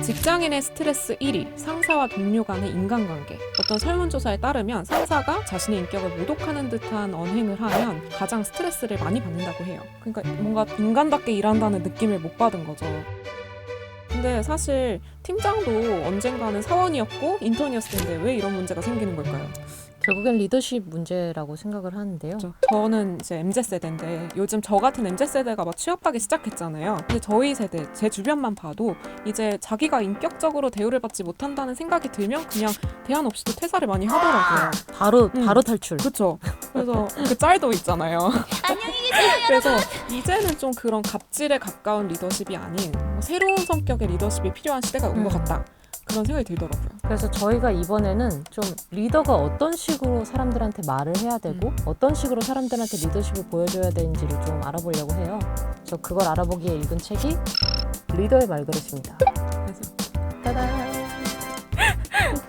직장인의 스트레스 1위, 상사와 동료 간의 인간관계. 어떤 설문조사에 따르면 상사가 자신의 인격을 모독하는 듯한 언행을 하면 가장 스트레스를 많이 받는다고 해요. 그러니까 뭔가 인간답게 일한다는 느낌을 못 받은 거죠. 근데 사실 팀장도 언젠가는 사원이었고 인턴이었을 텐데 왜 이런 문제가 생기는 걸까요? 결국엔 리더십 문제라고 생각을 하는데요. 그렇죠. 저는 이제 MZ세대인데 요즘 저 같은 MZ세대가 막 취업하기 시작했잖아요. 근데 저희 세대, 제 주변만 봐도 이제 자기가 인격적으로 대우를 받지 못한다는 생각이 들면 그냥 대안 없이도 퇴사를 많이 하더라고요. 바로 탈출. 그렇죠. 그래서 그 짤도 있잖아요. 안녕히 계세요. 그래서 이제는 좀 그런 갑질에 가까운 리더십이 아닌 새로운 성격의 리더십이 필요한 시대가 온 것 같다. 그런 생각이 들더라고요. 그래서 저희가 이번에는 좀 리더가 어떤 식으로 사람들한테 말을 해야 되고 어떤 식으로 사람들한테 리더십을 보여줘야 되는지를 좀 알아보려고 해요. 저 그걸 알아보기에 읽은 책이 리더의 말그릇입니다. 그래서 따단!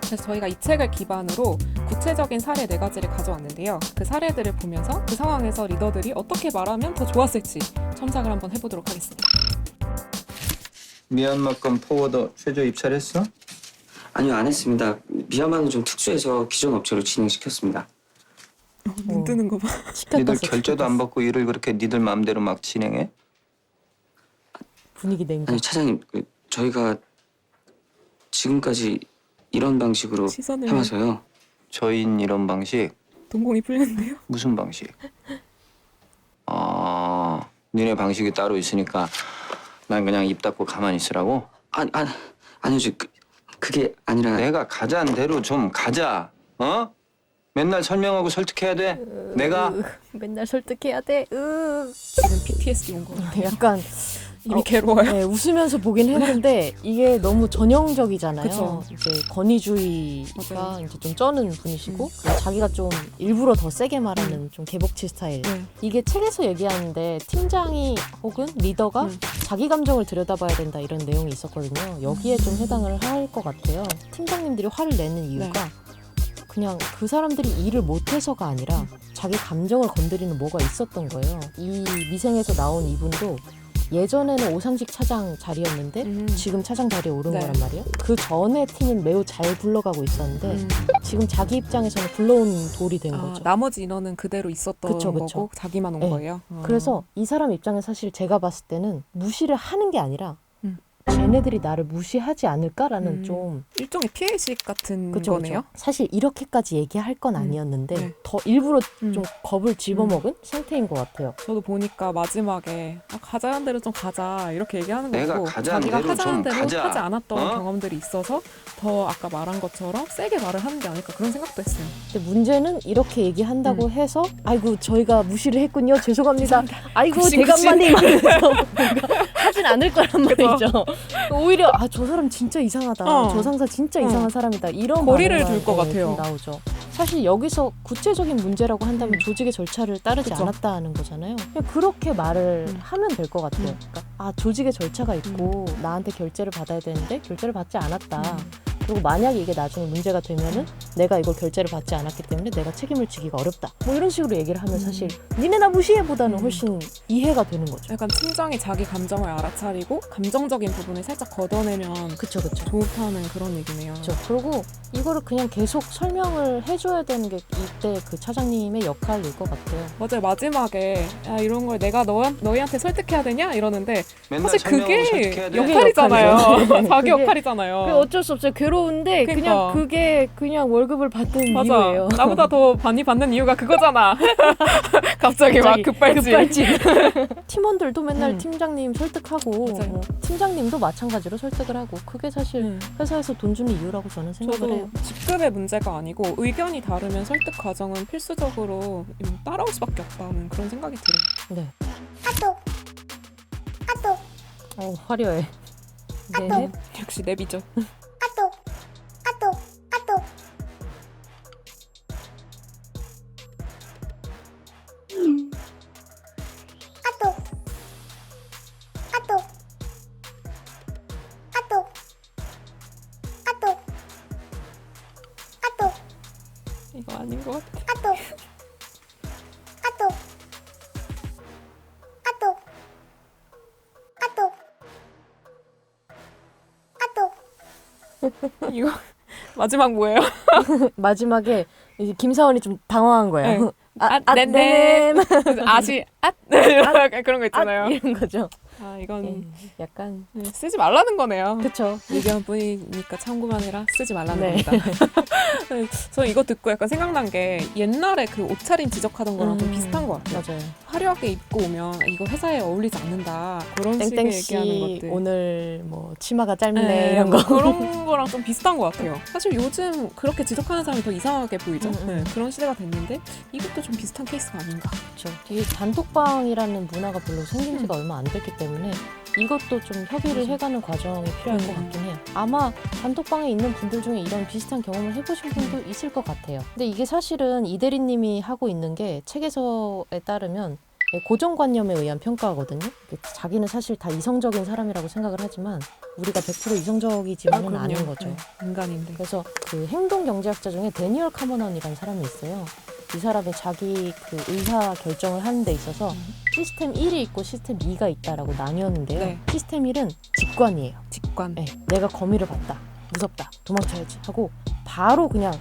그래서 저희가 이 책을 기반으로 구체적인 사례 4가지를 가져왔는데요. 그 사례들을 보면서 그 상황에서 리더들이 어떻게 말하면 더 좋았을지 첨삭을 한번 해보도록 하겠습니다. 미얀마 건 포워더 최저 입찰했어? 아니요, 안 했습니다. 미얀마는 좀 특수해서 기존 업체로 진행시켰습니다. 눈 뜨는 거 봐. 니들 결제도 안 받고 일을 그렇게 니들 마음대로 막 진행해? 분위기 냉각. 아니, 차장님, 저희가 지금까지 이런 방식으로 시선을 해와서요. 저인 이런 방식? 동공이 풀렸는데요. 무슨 방식? 니네 방식이 따로 있으니까 난 그냥 입 닫고 가만히 있으라고? 아니요, 그게 아니라 내가 가자는 대로 좀 가자. 어? 맨날 설명하고 설득해야 돼? 내가? 맨날 설득해야 돼. 지금 PTSD 온 거 같아요. 약간 이미 괴로워요. 네, 웃으면서 보긴 했는데 이게 너무 전형적이잖아요. 그쵸. 이제 권위주의가 맞아요. 이제 좀 쩌는 분이시고 자기가 좀 일부러 더 세게 말하는 좀 개복치 스타일. 네. 이게 책에서 얘기하는데 팀장이 혹은 리더가 자기 감정을 들여다봐야 된다 이런 내용이 있었거든요. 여기에 좀 해당을 할 것 같아요. 팀장님들이 화를 내는 이유가 그냥 그 사람들이 일을 못해서가 아니라 자기 감정을 건드리는 뭐가 있었던 거예요. 이 미생에서 나온 이분도 예전에는 오상식 차장 자리였는데 지금 차장 자리에 오른 네. 거란 말이에요. 그 전에 팀은 매우 잘 굴러가고 있었는데 지금 자기 입장에서는 굴러온 돌이 된 거죠. 나머지 인원은 그대로 있었던 그쵸. 거고 자기만 온 네. 거예요. 그래서 이 사람 입장에 사실 제가 봤을 때는 무시를 하는 게 아니라 쟤네들이 나를 무시하지 않을까라는 좀 일종의 피해의식 같은 그쵸, 거네요. 그쵸. 사실 이렇게까지 얘기할 건 아니었는데 네. 더 일부러 좀 겁을 집어먹은 상태인 것 같아요. 저도 보니까 마지막에 가자는 대로 좀 가자 이렇게 얘기하는 내가 거고 가자는 자기가 대로 하자는 좀 대로 가자. 하지 않았던 어? 경험들이 있어서 더 아까 말한 것처럼 세게 말을 하는 게 아닐까 그런 생각도 했어요. 근데 문제는 이렇게 얘기한다고 해서 아이고 저희가 무시를 했군요. 죄송합니다. 아이고 대감마님 이러면서 뭔가 하진 않을 거란 말이죠. 오히려 저 사람 진짜 이상하다. 저 상사 진짜 이상한 사람이다. 이런 거리를 반응만, 둘 것 같아요. 좀 나오죠. 사실 여기서 구체적인 문제라고 한다면 조직의 절차를 따르지 그쵸. 않았다는 거잖아요. 그냥 그렇게 말을 하면 될 것 같아요. 그러니까 조직의 절차가 있고 나한테 결제를 받아야 되는데 결제를 받지 않았다. 그리고 만약에 이게 나중에 문제가 되면은 내가 이걸 결제를 받지 않았기 때문에 내가 책임을 지기가 어렵다. 뭐 이런 식으로 얘기를 하면 사실 니네 나 무시해보다는 훨씬 이해가 되는 거죠. 약간 팀장이 자기 감정을 알아차리고 감정적인 부분을 살짝 걷어내면 그쵸. 좋다는 그런 얘기네요. 그렇죠. 그리고 이거를 그냥 계속 설명을 해줘야 되는 게 이때 그 차장님의 역할일 것 같아요. 맞아요. 마지막에 이런 걸 내가 너희한테 설득해야 되냐 이러는데 맨날 사실 설명하고 그게 설득해야 돼? 역할이잖아요. 역할이죠. 자기 그게- 역할이잖아요. 그게 어쩔 수 없어요. 괴로운데 그러니까. 그냥 그게 그냥 월급을 받는 맞아. 이유예요. 나보다 더 많이 받는 이유가 그거잖아. 갑자기 막 급발진. 팀원들도 맨날 팀장님 설득하고 맞아요. 뭐 팀장님도 마찬가지로 설득을 하고 그게 사실 회사에서 돈 주는 이유라고 저는 생각을 해요. 저도 직급의 문제가 아니고 의견이 다르면 설득 과정은 필수적으로 따라올 수밖에 없다는 그런 생각이 들어요. 네. 화려해. 네. 역시 랩이죠. 이거 아닌 것 같아. 이거 마지막 뭐예요? 마지막에 이제 김사원이 좀 당황한 거예요. 네. 네네. 아시 약간 그런 거 있잖아요. 이런 거죠. 아 이건 예, 약간 쓰지 말라는 거네요. 그쵸. 얘기한 뿐이니까 참고만 해라. 쓰지 말라는 네. 겁니다. 저 이거 듣고 약간 생각난 게 옛날에 그 옷차림 지적하던 거랑 좀 비슷한 것 같아요. 맞아요. 화려하게 입고 오면 이거 회사에 어울리지 않는다. 그런 식의 땡땡씨 얘기하는 것들. 오늘 뭐 치마가 짧네 네, 이런 뭐 거. 그런 거랑 좀 비슷한 것 같아요. 사실 요즘 그렇게 지적하는 사람이 더 이상하게 보이죠. 네, 그런 시대가 됐는데 이것도 좀 비슷한 케이스가 아닌가. 그렇죠. 이 단톡방이라는 문화가 별로 생긴 지가 얼마 안 됐기 때문에 이것도 좀 협의를 해가는 과정이 필요할 것 같긴 해요. 아마 단톡방에 있는 분들 중에 이런 비슷한 경험을 해보신 분도 있을 것 같아요. 근데 이게 사실은 이 대리님이 하고 있는 게 책에서에 따르면 고정관념에 의한 평가거든요. 자기는 사실 다 이성적인 사람이라고 생각을 하지만 우리가 100% 이성적이지만은 그럼요. 않은 거죠. 네, 인간인데. 그래서 그 행동 경제학자 중에 데니얼 카머넌이라는 사람이 있어요. 이 사람이 자기 그 의사 결정을 하는 데 있어서 시스템 1이 있고 시스템 2가 있다라고 나뉘었는데요. 네. 시스템 1은 직관이에요. 직관. 네, 내가 거미를 봤다. 무섭다. 도망쳐야지 하고 바로 그냥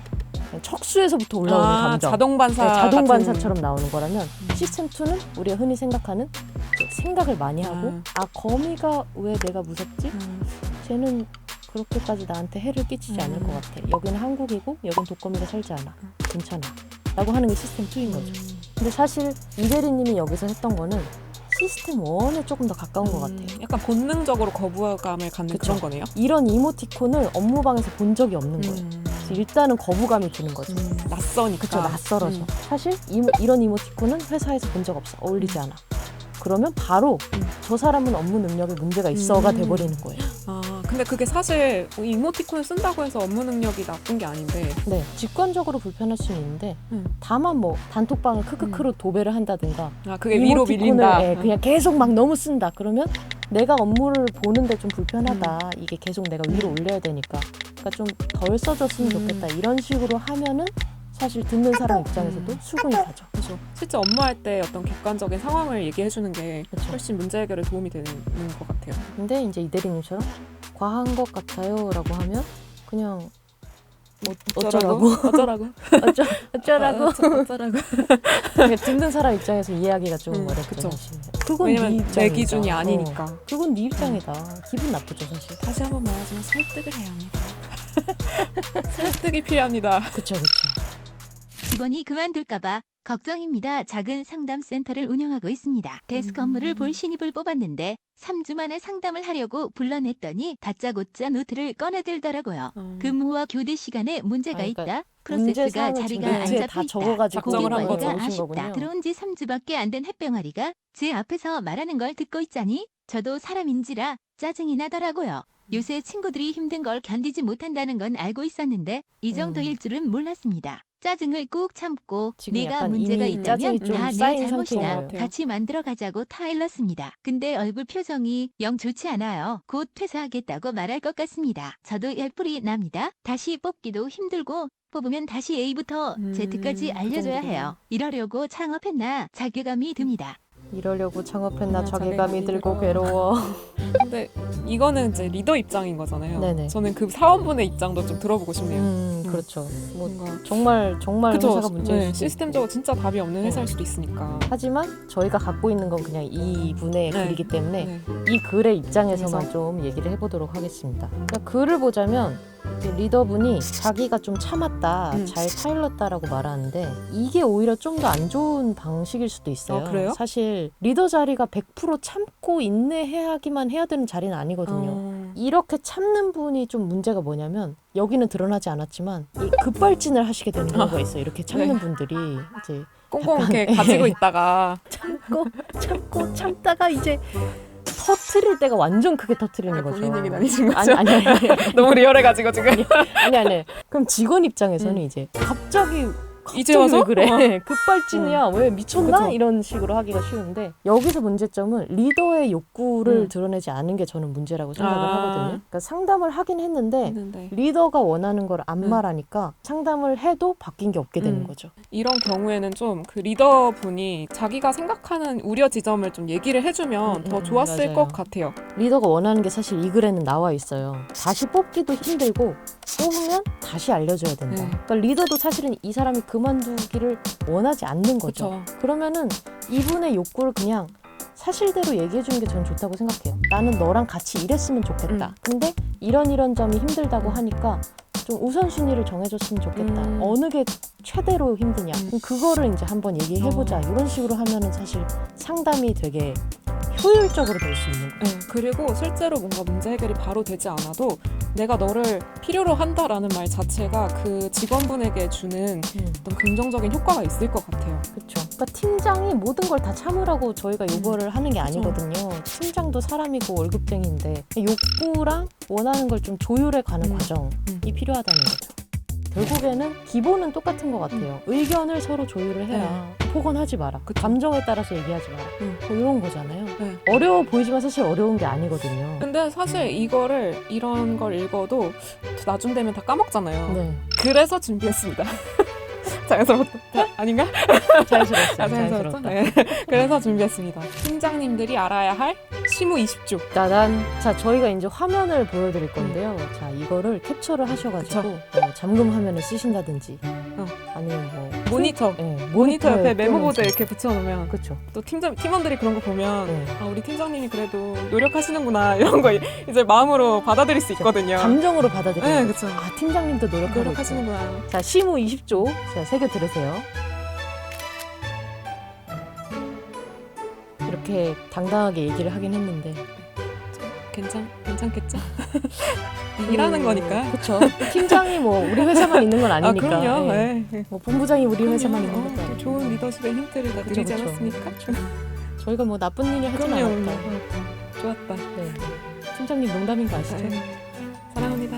척수에서부터 올라오는 감정. 자동 반사. 네, 자동 같은- 반사처럼 나오는 거라면 시스템 2는 우리가 흔히 생각하는 생각을 많이 하고 거미가 왜 내가 무섭지? 쟤는 그렇게까지 나한테 해를 끼치지 않을 것 같아. 여기는 한국이고 여긴 독거미가 살지 않아. 괜찮아. 라고 하는 게 시스템 2인 거죠. 근데 사실 이 대리님이 여기서 했던 거는 시스템 1에 조금 더 가까운 것 같아요. 약간 본능적으로 거부감을 갖는 그쵸. 그런 거네요. 이런 이모티콘을 업무방에서 본 적이 없는 거예요. 그래서 일단은 거부감이 드는 거죠. 낯서니까. 그쵸, 낯설어서. 사실 이런 이모티콘은 회사에서 본 적 없어. 어울리지 않아. 그러면 바로 저 사람은 업무 능력에 문제가 있어가 돼버리는 거예요. 아, 근데 그게 사실 이모티콘을 쓴다고 해서 업무 능력이 나쁜 게 아닌데. 네, 직관적으로 불편할 수는 있는데 음. 다만 뭐 단톡방을 크크크로 도배를 한다든가 아, 그게 위로 이모티콘을, 밀린다. 예, 그냥 계속 막 너무 쓴다. 그러면 내가 업무를 보는데 좀 불편하다. 이게 계속 내가 위로 올려야 되니까. 그러니까 좀 덜 써줬으면 좋겠다. 이런 식으로 하면은 사실 듣는 사람 입장에서도 수긍이 가죠. 그렇죠. 실제 업무할 때 어떤 객관적인 상황을 얘기해주는 게 그쵸. 훨씬 문제 해결에 도움이 되는 것 같아요. 근데 이제 이 대리님처럼 과한 것 같아요 라고 하면 그냥 어쩌라고 어쩌라고 어쩌라고. 그러니까 듣는 사람 입장에서 이해하기가 좀 어렵죠. 그쵸. 사실. 그건 왜냐면 네 내 입장이다. 기준이 아니니까. 그건 네 입장이다. 기분 나쁘죠 사실. 다시 한번 말하지만 설득을 해야 합니다. 설득이 필요합니다. 그쵸 그쵸. 직원이 그만둘까봐 걱정입니다. 작은 상담센터를 운영하고 있습니다. 데스크 업무를 볼 신입을 뽑았는데 3주 만에 상담을 하려고 불러냈더니 다짜고짜 노트를 꺼내들더라고요. 근무와 교대 시간에 문제가 그러니까 있다. 프로세스가 문제사항을 자리가 지금 안 노트에 잡혀 다 있다. 적어가지고 고객 작성을 한 관리가 거죠. 오신 아쉽다. 거군요. 들어온 지 3주밖에 안 된 햇병아리가 제 앞에서 말하는 걸 듣고 있자니 저도 사람인지라 짜증이 나더라고요. 요새 친구들이 힘든 걸 견디지 못한다는 건 알고 있었는데 이 정도일 줄은 몰랐습니다. 짜증을 꾹 참고 지금 내가 약간 문제가 이미 있다면 짜증이 좀 다 내 쌓인 상태인 것 잘못이다. 같아요. 같이 만들어가자고 타일렀습니다. 근데 얼굴 표정이 영 좋지 않아요. 곧 퇴사하겠다고 말할 것 같습니다. 저도 열불이 납니다. 다시 뽑기도 힘들고 뽑으면 다시 A부터 Z까지 그 알려줘야 정도구나. 해요. 이러려고 창업했나 자괴감이 듭니다. 이러려고 창업했나 자괴감이 자괴감이 들고 들어. 괴로워. 근데 이거는 이제 리더 입장인 거잖아요. 네네. 저는 그 사원분의 입장도 좀 들어보고 싶네요. 그렇죠. 뭐 뭔가 정말 그쵸. 회사가 문제일 네, 수도 시스템적으로 진짜 답이 없는 네. 회사일 수도 있으니까. 하지만 저희가 갖고 있는 건 그냥 이 분의 네. 글이기 때문에 네. 이 글의 입장에서만 그래서? 좀 얘기를 해보도록 하겠습니다. 그러니까 글을 보자면 이 리더분이 자기가 좀 참았다, 잘 타일렀다라고 말하는데 이게 오히려 좀 더 안 좋은 방식일 수도 있어요. 그래요? 사실 리더 자리가 100% 참고 인내하기만 해야 되는 자리는 아니거든요. 이렇게 참는 분이 좀 문제가 뭐냐면 여기는 드러나지 않았지만 이 급발진을 하시게 되는 경우가 있어요. 이렇게 참는 네. 분들이 이제 꽁꽁 이렇게 가지고 있다가 참다가 이제 터트릴 때가 완전 크게 터트리는 거죠. 본인 얘기는 아니신 거죠? 아니. 너무 리얼해가지고 지금. 아니. 그럼 직원 입장에서는 이제 갑자기 이제 와서 왜 그래? 급발진이야. 왜 미쳤나? 그쵸. 이런 식으로 하기가 쉬운데 여기서 문제점은 리더의 욕구를 음. 드러내지 않은 게 저는 문제라고 생각을 아. 하거든요. 그러니까 상담을 하긴 했는데 했는데 리더가 원하는 걸 안 음. 말하니까 상담을 해도 바뀐 게 없게 되는 음. 거죠. 이런 경우에는 좀 그 리더분이 자기가 생각하는 우려 지점을 좀 얘기를 해주면 더 좋았을 맞아요. 것 같아요. 리더가 원하는 게 사실 이 글에는 나와 있어요. 다시 뽑기도 힘들고 뽑으면 다시 알려줘야 된다. 네. 그러니까 리더도 사실은 이 사람이 그만두기를 원하지 않는 거죠. 그렇죠. 그러면은 이분의 욕구를 그냥 사실대로 얘기해 주는 게 전 좋다고 생각해요. 나는 너랑 같이 일했으면 좋겠다. 근데 이런 점이 힘들다고 하니까 좀 우선순위를 정해줬으면 좋겠다. 어느 게 최대로 힘드냐. 그럼 그거를 이제 한번 얘기해보자. 이런 식으로 하면은 사실 상담이 되게 효율적으로 될 수 있는 거예요. 네, 그리고 실제로 뭔가 문제 해결이 바로 되지 않아도 내가 너를 필요로 한다라는 말 자체가 그 직원분에게 주는 어떤 긍정적인 효과가 있을 것 같아요. 그렇죠. 그러니까 팀장이 모든 걸 다 참으라고 저희가 요구를 하는 게 그쵸. 아니거든요. 팀장도 사람이고 월급쟁이인데 욕구랑 원하는 걸 좀 조율해 가는 과정이 필요하다는 거죠. 결국에는 기본은 똑같은 것 같아요. 의견을 서로 조율을 해라. 폭언하지 마라. 그쵸. 감정에 따라서 얘기하지 마라. 뭐 이런 거잖아요. 네. 어려워 보이지만 사실 어려운 게 아니거든요. 근데 사실 이런 걸 읽어도 나중 되면 다 까먹잖아요. 네. 그래서 준비했습니다. 자연스럽다. 아닌가? 자연스럽죠. 자연스럽죠? 자연스럽다. 네. 그래서 준비했습니다. 팀장님들이 알아야 할 시무 20조. 자, 저희가 이제 화면을 보여드릴 건데요. 자, 이거를 캡처를 하셔가지고 잠금 화면을 쓰신다든지 아니면 뭐 모니터. 네, 모니터 옆에 모니터에 메모보드 띄우면서. 이렇게 붙여놓으면 그렇죠. 또 팀원들이 그런 거 보면 네. 아, 우리 팀장님이 그래도 노력하시는구나 이런 거 이제 마음으로 받아들일 수 있거든요. 감정으로 받아들여요. 네, 그쵸. 아, 팀장님도 노력하고 있고. 노력하시는구나. 자, 시무 20조. 자, 새겨 들으세요. 이렇게 당당하게 얘기를 하긴 했는데 괜찮겠죠? 일하는 거니까. 그렇죠. 팀장이 뭐 우리 회사만 있는 건 아니니까. 아, 그럼요. 예. 네. 뭐 본부장이 우리 그럼요. 회사만 있는 것도 또 아니고. 좋은 리더십의 힌트를 다 그쵸, 드리지 그쵸. 않았습니까? 저희가 뭐 나쁜 일을 하진 그럼요. 않았다. 좋았다. 네. 팀장님 농담인 거 아시죠? 네. 사랑합니다.